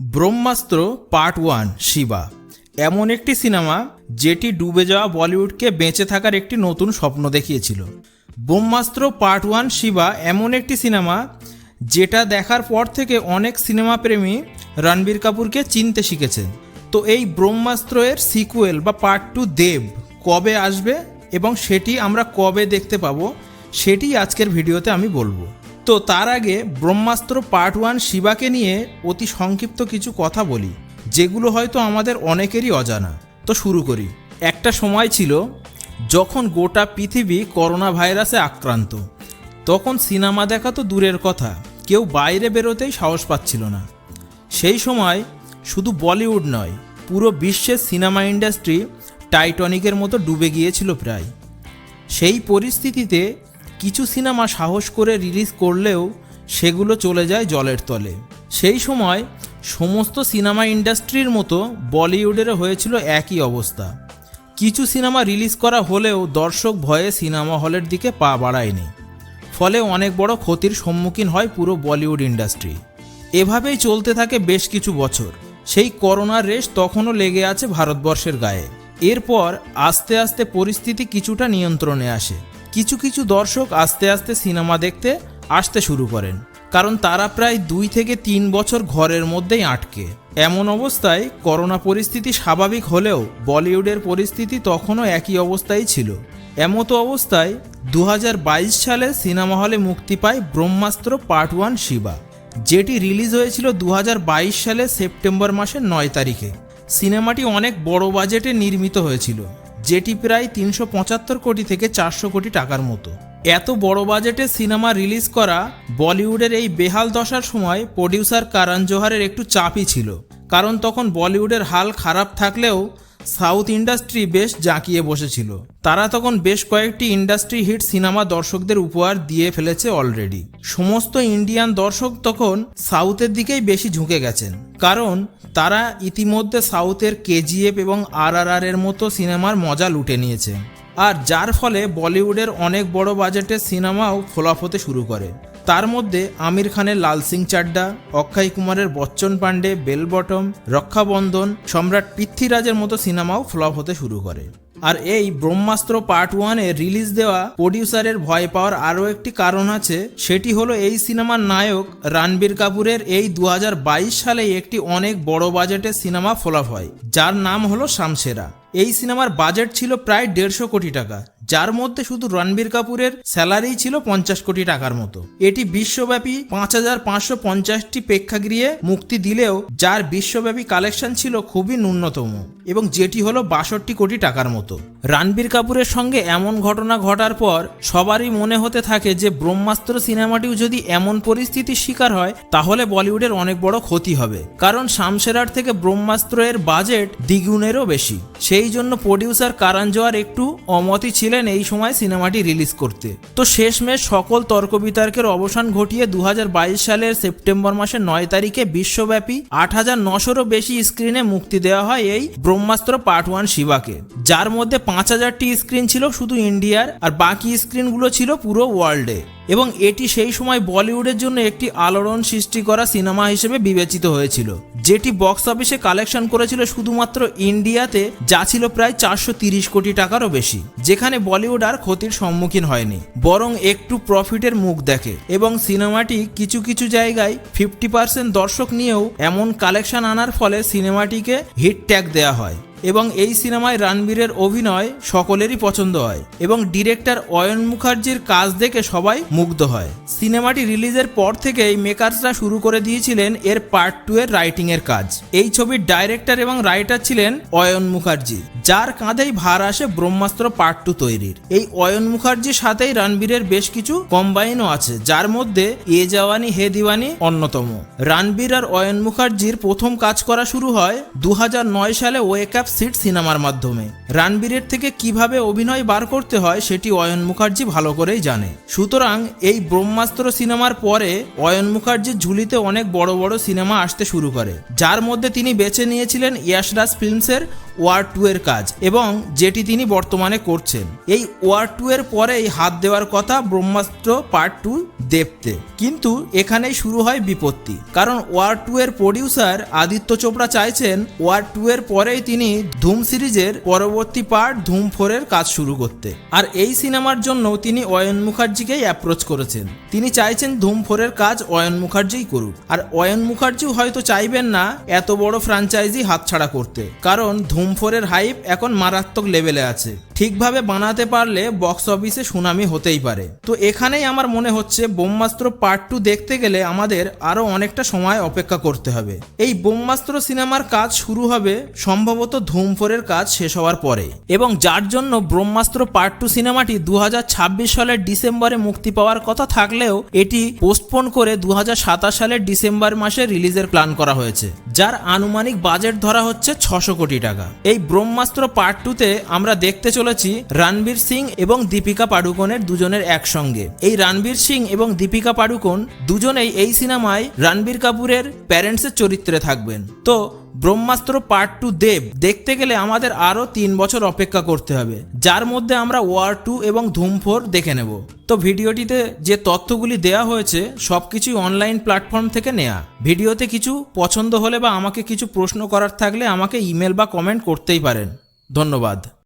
ব্রহ্মাস্ত্র part 1 Shiba এমন একটি cinema যেটি ডুবে যাওয়া বলিউডকে বেঁচে থাকার একটি নতুন স্বপ্ন দেখিয়েছিল। ব্রহ্মাস্ত্র পার্ট 1 শিবা এমন একটি সিনেমা যেটা দেখার পর থেকে অনেক সিনেমা প্রেমী রণবীর কাপুরকে চিনতে শিখেছেন। তো এই ব্রহ্মাস্ত্র এর সিকুয়েল বা পার্ট 2 দেব কবে আসবে এবং সেটি আমরা কবে দেখতে পাবো সেটি আজকের ভিডিওতে আমি বলবো। তো তার আগে ব্রহ্মাস্ত্র পার্ট 1 শিবাকে নিয়ে অতি সংক্ষিপ্ত কিছু কথা বলি, যেগুলো হয়তো আমাদের অনেকেরই অজানা। তো শুরু করি। একটা সময় ছিল যখন গোটা পৃথিবী করোনা ভাইরাসে আক্রান্ত। তখন সিনেমা দেখা তো দূরের কথা, কেউ বাইরে বেরোতেই সাহস পাচ্ছিল না। সেই সময় শুধু বলিউড নয়, পুরো বিশ্বের সিনেমা ইন্ডাস্ট্রি টাইটানিকের মতো ডুবে গিয়েছিল প্রায়। সেই পরিস্থিতিতে কিছু সিনেমা সাহস করে রিলিজ করলেও সেগুলো চলে যায় জলের তলে। সেই সময় সমস্ত সিনেমা ইন্ডাস্ট্রির মতো বলিউডেরও হয়েছিল একই অবস্থা। কিছু সিনেমা রিলিজ করা হলেও দর্শক ভয়ে সিনেমা হলের দিকে পা বাড়ায়নি, ফলে অনেক বড় ক্ষতির সম্মুখীন হয় পুরো বলিউড ইন্ডাস্ট্রি। এভাবেই চলতে থাকে বেশ কিছু বছর। সেই করোনার রেশ তখনও লেগে আছে ভারতবর্ষের গায়ে। এরপর আস্তে আস্তে পরিস্থিতি কিছুটা নিয়ন্ত্রণে আসে। কিছু কিছু দর্শক আস্তে আস্তে সিনেমা দেখতে আসতে শুরু করেন, কারণ তারা প্রায় 2 থেকে 3 বছর ঘরের মধ্যেই আটকে। এমন অবস্থায় করোনা পরিস্থিতি স্বাভাবিক হলেও বলিউডের পরিস্থিতি তখনও একই অবস্থায় ছিল। এমতো অবস্থায় 2022 সালে সিনেমা হলে মুক্তি পায় ব্রহ্মাস্ত্র পার্ট 1 শিবা, যেটি রিলিজ হয়েছিল 2022 সালে সেপ্টেম্বর মাসের 9 তারিখে। সিনেমাটি অনেক বড় বাজেটে নির্মিত হয়েছিল, যেটি প্রায় 375 কোটি থেকে 400 কোটি টাকার মতো। এত বড় বাজেটে সিনেমা রিলিজ করা বলিউডের এই বেহাল দশার সময় প্রডিউসার করণ জোহরের একটু চাপই ছিল, কারণ তখন বলিউডের হাল খারাপ থাকলেও সাউথ ইন্ডাস্ট্রি বেশ জাঁকিয়ে বসেছিল। তারা তখন বেশ কয়েকটি ইন্ডাস্ট্রি হিট সিনেমা দর্শকদের উপহার দিয়ে ফেলেছে অলরেডি। সমস্ত ইন্ডিয়ান দর্শক তখন সাউথের দিকেই বেশি ঝুঁকে গেছেন, কারণ তারা ইতিমধ্যে সাউথের কেজিএফ এবং RRR এর মতো সিনেমার মজা লুটে নিয়েছে। আর যার ফলে বলিউডের অনেক বড় বাজেটের সিনেমাও ফ্লপ হতে শুরু করে। তার মধ্যে আমির খানের লাল সিং চাড্ডা, অক্ষয় কুমারের বচ্চন পান্ডে, বেল বটম, রক্ষাবন্ধন, সম্রাট পৃথ্বীরাজের মতো সিনেমাও ফ্লপ হতে শুরু করে। আর এই ব্রহ্মাস্ত্র পার্ট 1 এর রিলিজ দেওয়া প্রডিউসারের ভয় পাওয়ার আরও একটি কারণ আছে। সেটি হলো এই সিনেমার নায়ক রণবীর কাপুরের এই 2022 সালে একটি অনেক বড় বাজেটের সিনেমা ফ্লপ হয়, যার নাম হলো শামশেরা। এই সিনেমার বাজেট ছিল প্রায় 150 কোটি টাকা, যার মধ্যে শুধু রণবীর কাপুরের স্যালারি ছিল 50 কোটি টাকার মতো। এটি বিশ্বব্যাপী 5550টি প্রেক্ষাগৃহে মুক্তি দিলেও যার বিশ্বব্যাপী কালেকশন ছিল খুবই ন্যূনতম, এবং যেটি হলো 62 কোটি টাকার মতো। রণবীর কাপুরের সঙ্গে এমন ঘটনা ঘটার পর সবারই মনে হতে থাকে যে ব্রহ্মাস্ত্র সিনেমাটিও যদি এমন পরিস্থিতির শিকার হয় তাহলে বলিউডের অনেক বড় ক্ষতি হবে, কারণ শামশেরার থেকে ব্রহ্মাস্ত্র এর বাজেট দ্বিগুণেরও বেশি। সেই জন্য প্রডিউসার করণ জোহর একটু অমতি ছিলেন এই সময় সিনেমাটি রিলিজ করতে। তো শেষমেশ সকল তর্ক বিতর্কের অবসান ঘটিয়ে 2022 সালের সেপ্টেম্বর মাসের 9 তারিখে বিশ্বব্যাপী 8900-রও বেশি স্ক্রিনে মুক্তি দেওয়া হয় এই ব্রহ্মাস্ত্র পার্ট 1 শিবাকে, যার মধ্যে 5000টি স্ক্রিন ছিল শুধু ইন্ডিয়ার, আর বাকি স্ক্রিনগুলো ছিল পুরো ওয়ার্ল্ডে। এবং এটি সেই সময় বলিউডের জন্য একটি আলোড়ন সৃষ্টি করা সিনেমা হিসেবে বিবেচিত হয়েছিল, যেটি বক্স অফিসে কালেকশন করেছিল শুধুমাত্র ইন্ডিয়াতে, যা ছিল প্রায় 430 কোটি টাকারও বেশি, যেখানে বলিউড আর ক্ষতির সম্মুখীন হয়নি, বরং একটু প্রফিটের মুখ দেখে। এবং সিনেমাটি কিছু কিছু জায়গায় 50% দর্শক নিয়েও এমন কালেকশন আনার ফলে সিনেমাটিকে হিট ট্যাগ দেওয়া হয়। এবং এই সিনেমায় রণবীরের অভিনয় সকলেরই পছন্দ হয়, এবং ডিরেক্টর অয়ন মুখার্জির কাজ দেখে সবাই মুগ্ধ হয়। সিনেমাটি রিলিজের পর থেকেই মেকার্সরা শুরু করে দিয়েছিলেন এর পার্ট 2 এর রাইটিং এর কাজ। এই ছবির ডাইরেক্টর এবং রাইটার ছিলেন অয়ন মুখার্জি, যার কাঁধেই ভার আসে ব্রহ্মাস্ত্র পার্ট 2 তৈরির। এই অয়ন মুখার্জির সাথেই রণবীরের বেশ কিছু কম্বাইনও আছে, যার মধ্যে এ জওয়ানি হে দিওয়ানি অন্যতম। রণবীর আর অয়ন মুখার্জির প্রথম কাজ করা শুরু হয় 2009 সালে ওয়েক আপ সিট সিনেমার মাধ্যমে। রণবীরের থেকে কিভাবে অভিনয় বার করতে হয় সেটি অয়ন মুখার্জি ভালো করেই জানে। সুতরাং এই ব্রহ্মাস্ত্র সিনেমার পরে অয়ন মুখার্জির ঝুলিতে অনেক বড় বড় সিনেমা আসতে শুরু করে, যার মধ্যে তিনি বেছে নিয়েছিলেন ইয়াশ রাজ ফিল্মসের ওয়ার 2 এর কাজ এবং যেটি তিনি বর্তমানে করছেন। এই ওয়ার 2 এর পরেই হাত দেওয়ার কথা ব্রহ্মাস্ত্র পার্ট 2 দেখতে, কিন্তু এখানেই শুরু হয় বিপত্তি। কারণ ওয়ার 2 এর প্রডিউসার আদিত্য চোপড়া চাইছেন ওয়ার 2 এর পরেই তিনি ধুম সিরিজের পরবর্তী পার্ট ধুম 4 এর কাজ শুরু করতে। আর এই সিনেমার জন্য তিনি অয়ন মুখার্জিকেই অ্যাপ্রোচ করেছেন। তিনি চাইছেন ধুম 4 এর কাজ অয়ন মুখার্জিই করুক। আর অয়ন মুখার্জিও হয়তো চাইবেন না এত বড় ফ্র্যাঞ্চাইজি হাতছাড়া করতে, কারণ ধুম 4 এর হাইপ এখন মারাত্মক লেভেলে আছে। ঠিকভাবে বানাতে পারলে বক্স অফিসে সুনামি হতেই পারে। তো এখানেই আমার মনে হচ্ছে ব্রহ্মাস্ত্র পার্ট 2 দেখতে গেলে আমাদের আরো অনেকটা সময় অপেক্ষা করতে হবে। এই ব্রহ্মাস্ত্র সিনেমার কাজ শুরু হবে সম্ভবত ধুম 4 এর কাজ শেষ হওয়ার পরে, এবং যার জন্য ব্রহ্মাস্ত্র পার্ট 2 সিনেমাটি 2026 সালের ডিসেম্বরে মুক্তি পাওয়ার কথা থাকলেও এটি পোস্টপোন করে 2027 সালের ডিসেম্বর মাসে রিলিজের প্ল্যান করা হয়েছে, যার আনুমানিক বাজেট ধরা হচ্ছে 600 কোটি টাকা। এই ব্রহ্মাস্ত্র পার্ট 2 তে আমরা দেখতে চলেছি রণবীর সিং এবং দীপিকা পাডুকোনের দুজনের একসঙ্গে। এই রণবীর সিং এবং দীপিকা পাডুকোন দুজনেই এই সিনেমায় রণবীর কাপুরের প্যারেন্টসের চরিত্রে থাকবেন। তো ব্রহ্মাস্ত্র পার্ট 2 দেখতে গেলে আমাদের আরও 3 বছর অপেক্ষা করতে হবে, যার মধ্যে আমরা ওয়ার 2 এবং ধুম 4 দেখে নেব। তো ভিডিওটিতে যে তথ্যগুলি দেওয়া হয়েছে সবকিছুই অনলাইন প্ল্যাটফর্ম থেকে নেওয়া। ভিডিওতে কিছু পছন্দ হলে বা আমাকে কিছু প্রশ্ন করার থাকলে আমাকে ইমেল বা কমেন্ট করতেই পারেন। ধন্যবাদ।